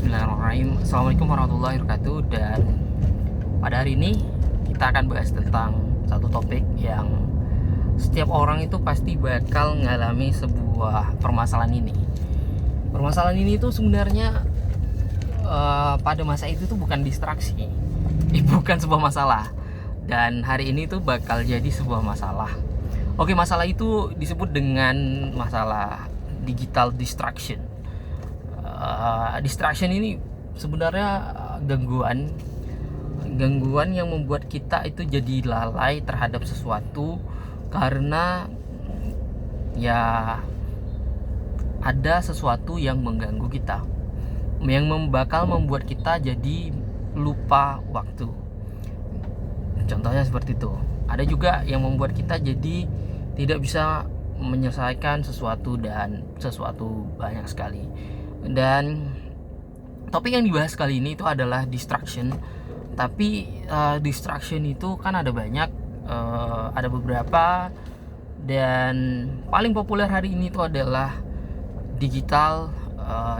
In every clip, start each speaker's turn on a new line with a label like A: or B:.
A: Bismillahirrahmanirrahim. Assalamualaikum warahmatullahi wabarakatuh. Dan pada hari ini kita akan bahas tentang satu topik yang setiap orang itu pasti bakal mengalami sebuah permasalahan ini. Permasalahan ini tuh sebenarnya pada masa itu tuh bukan distraksi, bukan sebuah masalah. Dan hari ini tuh bakal jadi sebuah masalah. Oke, masalah itu disebut dengan masalah digital distraction. Distraction ini sebenarnya gangguan yang membuat kita itu jadi lalai terhadap sesuatu karena ya ada sesuatu yang mengganggu kita, yang bakal membuat kita jadi lupa waktu. Contohnya seperti itu. Ada juga yang membuat kita jadi tidak bisa menyelesaikan sesuatu banyak sekali. Dan topik yang dibahas kali ini itu adalah distraction. Tapi distraction itu kan ada banyak, ada beberapa, dan paling populer hari ini itu adalah digital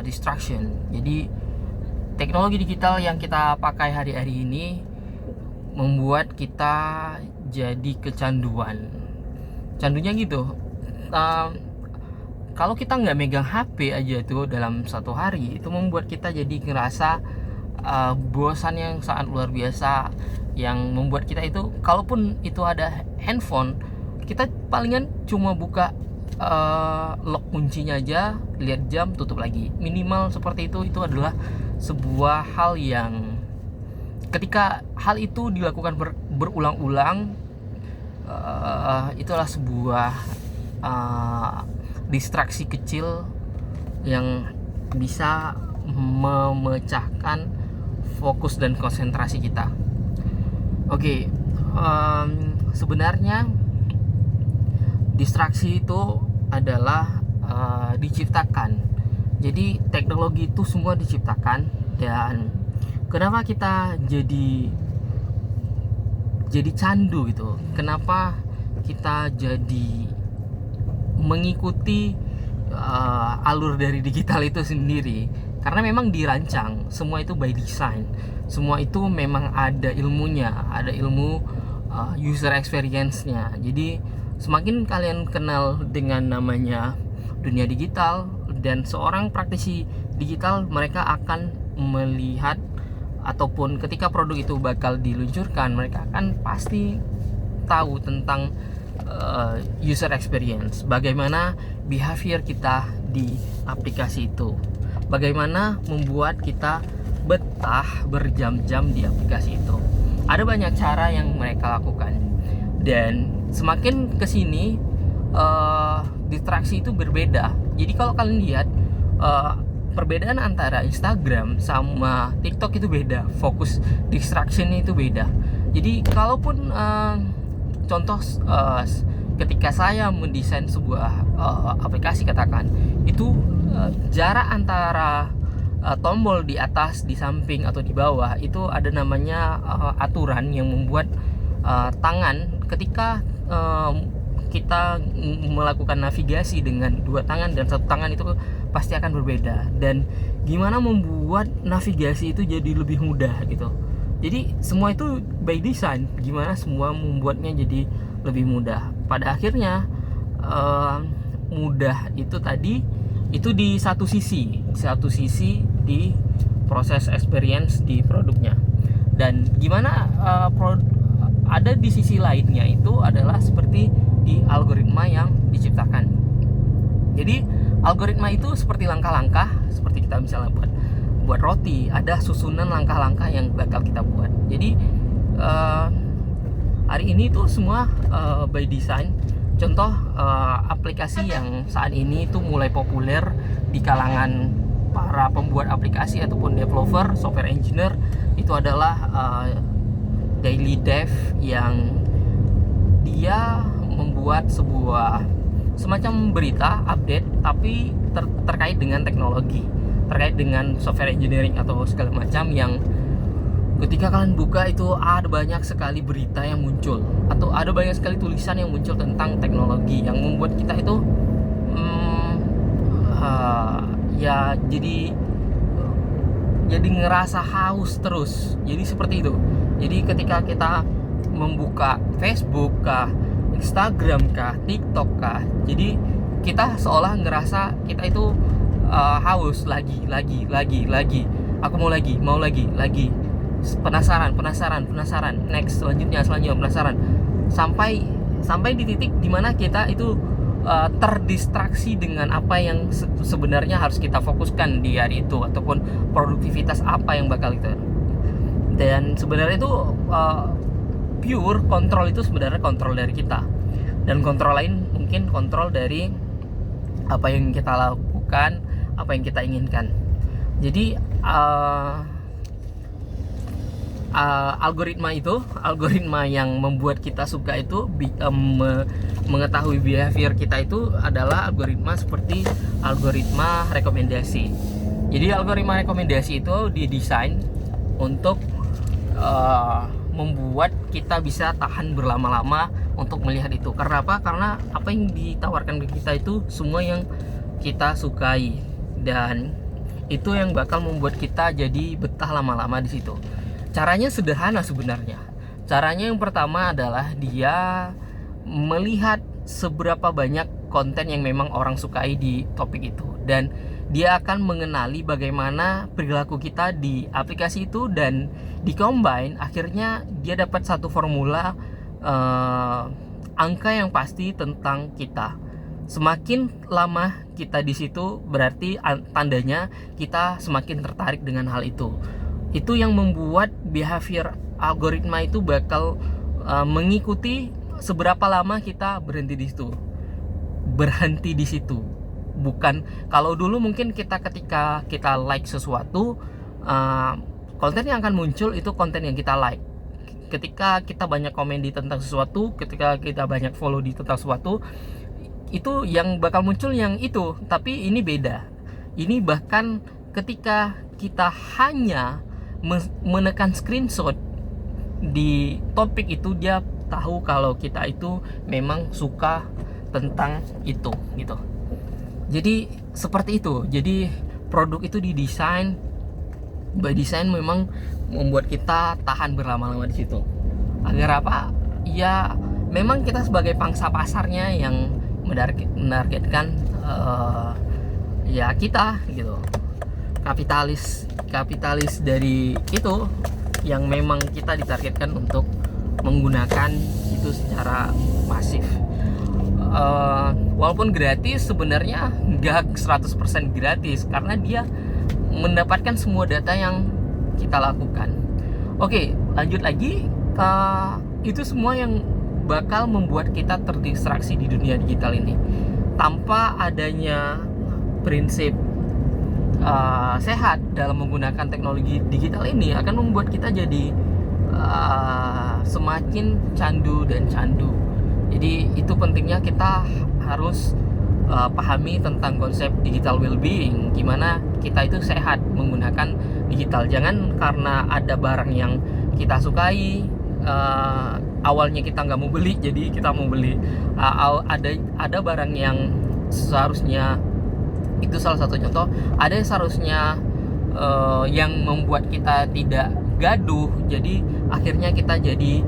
A: distraction. Jadi teknologi digital yang kita pakai hari-hari ini membuat kita jadi kecanduan. Candunya gitu. Kalau kita nggak megang HP aja tuh dalam satu hari, itu membuat kita jadi ngerasa bosan yang sangat luar biasa, yang membuat kita itu, kalaupun itu ada handphone, kita palingan cuma buka lock kuncinya aja, lihat jam, tutup lagi. Minimal seperti itu adalah sebuah hal yang ketika hal itu dilakukan berulang-ulang, itulah sebuah distraksi kecil yang bisa memecahkan fokus dan konsentrasi kita. Oke, sebenarnya distraksi itu adalah diciptakan. Jadi teknologi itu semua diciptakan, dan kenapa kita jadi candu gitu? Kenapa kita jadi mengikuti alur dari digital itu sendiri? Karena memang dirancang, semua itu by design, semua itu memang ada ilmunya, ada ilmu user experience-nya. Jadi semakin kalian kenal dengan namanya dunia digital dan seorang praktisi digital, mereka akan melihat, ataupun ketika produk itu bakal diluncurkan, mereka akan pasti tahu tentang user experience, bagaimana behavior kita di aplikasi itu, bagaimana membuat kita betah berjam-jam di aplikasi itu. Ada banyak cara yang mereka lakukan, dan semakin kesini distraksi itu berbeda. Jadi kalau kalian lihat, perbedaan antara Instagram sama TikTok itu beda, fokus distractionnya itu beda. Jadi kalaupun contoh, ketika saya mendesain sebuah aplikasi, katakan itu jarak antara tombol di atas, di samping, atau di bawah itu ada namanya aturan yang membuat tangan, ketika kita melakukan navigasi dengan dua tangan dan satu tangan, itu pasti akan berbeda. Dan gimana membuat navigasi itu jadi lebih mudah gitu. Jadi semua itu by design, gimana semua membuatnya jadi lebih mudah. Pada akhirnya mudah itu tadi, itu di satu sisi di proses experience di produknya. Dan gimana ada di sisi lainnya itu adalah seperti di algoritma yang diciptakan. Jadi algoritma itu seperti langkah-langkah, seperti kita misalnya buat roti, ada susunan langkah-langkah yang bakal kita buat. Jadi hari ini tuh semua by design. Contoh aplikasi yang saat ini tuh mulai populer di kalangan para pembuat aplikasi ataupun developer, software engineer, itu adalah Daily Dev, yang dia membuat sebuah semacam berita update, tapi terkait dengan teknologi, terkait dengan software engineering atau segala macam, yang ketika kalian buka itu ada banyak sekali berita yang muncul, atau ada banyak sekali tulisan yang muncul tentang teknologi, yang membuat kita itu ya jadi jadi ngerasa haus terus. Jadi seperti itu. Jadi ketika kita membuka Facebook kah, Instagram kah, TikTok kah, jadi kita seolah ngerasa kita itu haus lagi. Aku mau lagi, penasaran, next, selanjutnya penasaran, sampai di titik dimana kita itu terdistraksi dengan apa yang sebenarnya harus kita fokuskan di hari itu, ataupun produktivitas apa yang bakal kita. Dan sebenarnya itu pure kontrol itu sebenarnya kontrol dari kita, dan kontrol lain mungkin kontrol dari apa yang kita lakukan, apa yang kita inginkan. Jadi algoritma yang membuat kita suka itu mengetahui behavior kita itu adalah algoritma seperti algoritma rekomendasi. Jadi algoritma rekomendasi itu didesain untuk membuat kita bisa tahan berlama-lama untuk melihat itu. Karena apa? Karena apa yang ditawarkan ke kita itu semua yang kita sukai, dan itu yang bakal membuat kita jadi betah lama-lama di situ. Caranya sederhana sebenarnya. Caranya yang pertama adalah dia melihat seberapa banyak konten yang memang orang sukai di topik itu, dan dia akan mengenali bagaimana perilaku kita di aplikasi itu, dan di-combine akhirnya dia dapat satu formula angka yang pasti tentang kita. Semakin lama kita di situ berarti tandanya kita semakin tertarik dengan hal itu. Itu yang membuat behavior algoritma itu bakal mengikuti seberapa lama kita berhenti di situ. Bukan kalau dulu mungkin ketika kita like sesuatu, konten yang akan muncul itu konten yang kita like. Ketika kita banyak komen di tentang sesuatu, ketika kita banyak follow di tentang sesuatu, itu yang bakal muncul yang itu. Tapi ini beda. Ini bahkan ketika kita hanya menekan screenshot di topik itu, dia tahu kalau kita itu memang suka tentang itu gitu. Jadi seperti itu. Jadi produk itu didesain by design memang membuat kita tahan berlama-lama di situ. Agar apa? Ya memang kita sebagai pangsa pasarnya yang menargetkan ya kita gitu. Kapitalis dari itu yang memang kita ditargetkan untuk menggunakan itu secara masif. Walaupun gratis, sebenarnya nggak 100% gratis, karena dia mendapatkan semua data yang kita lakukan. Oke, lanjut lagi. Itu semua yang bakal membuat kita terdistraksi di dunia digital ini. Tanpa adanya prinsip sehat dalam menggunakan teknologi digital ini, akan membuat kita jadi semakin candu. Jadi itu pentingnya kita harus pahami tentang konsep digital well-being, gimana kita itu sehat menggunakan digital. Jangan karena ada barang yang kita sukai, awalnya kita nggak mau beli, jadi kita mau beli. Ada barang yang seharusnya, itu salah satu contoh, ada yang seharusnya yang membuat kita tidak gaduh, jadi akhirnya kita jadi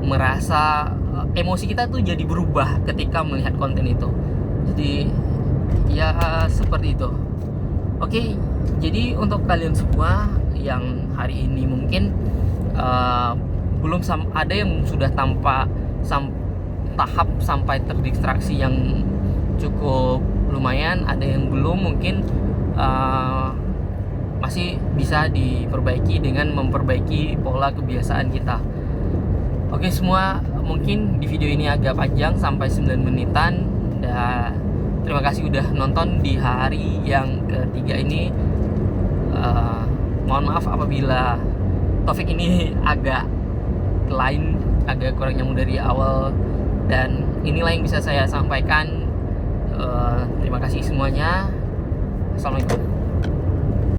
A: merasa emosi kita tuh jadi berubah ketika melihat konten itu. Jadi ya seperti itu. Oke, jadi untuk kalian semua yang hari ini mungkin belum ada yang sudah tahap sampai terdistraksi yang cukup lumayan, ada yang belum, mungkin masih bisa diperbaiki dengan memperbaiki pola kebiasaan kita. Oke semua, mungkin di video ini agak panjang sampai 9 menitan, dan terima kasih udah nonton di hari yang ketiga ini. Mohon maaf apabila topik ini agak lain, agak kurang nyambung dari awal, dan inilah yang bisa saya sampaikan. Terima kasih semuanya. Assalamualaikum.